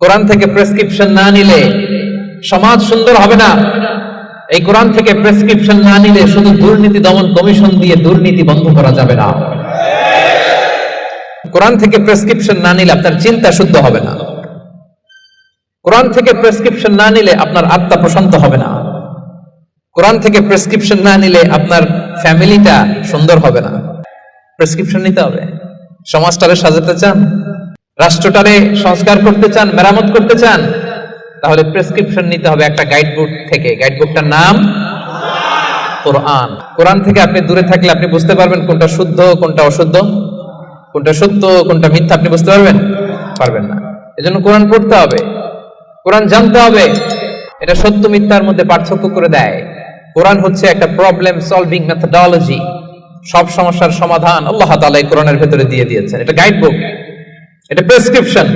কোরআন থেকে প্রেসক্রিপশন না নিলে সমাজ সুন্দর হবে না। এই কোরআন থেকে প্রেসক্রিপশন না নিলে শুধু দুর্নীতি দমন কমিশন দিয়ে দুর্নীতি বন্ধ করা যাবে না। কোরআন থেকে প্রেসক্রিপশন না নিলে আপনার চিন্তা শুদ্ধ হবে না। কোরআন থেকে প্রেসক্রিপশন না নিলে আপনার আত্মা প্রশান্ত হবে না। কোরআন থেকে প্রেসক্রিপশন না নিলে আপনার ফ্যামিলিটা সুন্দর হবে না। প্রেসক্রিপশন নিতে হবে। সমাজটারে সাজাতে চান, রাষ্ট্রটারে সংস্কার করতে চান, মেরামত করতে চান, তাহলে প্রেসক্রিপশন নিতে হবে একটা গাইডবুক থেকে। গাইডবুকটার নাম কোরআন। কোরআন থেকে আপনি দূরে থাকলে আপনি বুঝতে পারবেন কোনটা শুদ্ধ কোনটা অশুদ্ধ, কোনটা সত্য কোনটা মিথ্যা, আপনি বুঝতে পারবেন না। এজন্য কোরআন পড়তে হবে, কোরআন জানতে হবে। এটা সত্য মিথ্যার মধ্যে পার্থক্য করে দেয়। কোরআন হচ্ছে একটা প্রবলেম সলভিং মেথডোলজি। সব সমস্যার সমাধান আল্লাহ তাআলা এই কোরআনের ভেতরে দিয়ে দিয়েছেন। এটা গাইডবুক, এটা প্রেসক্রিপশন।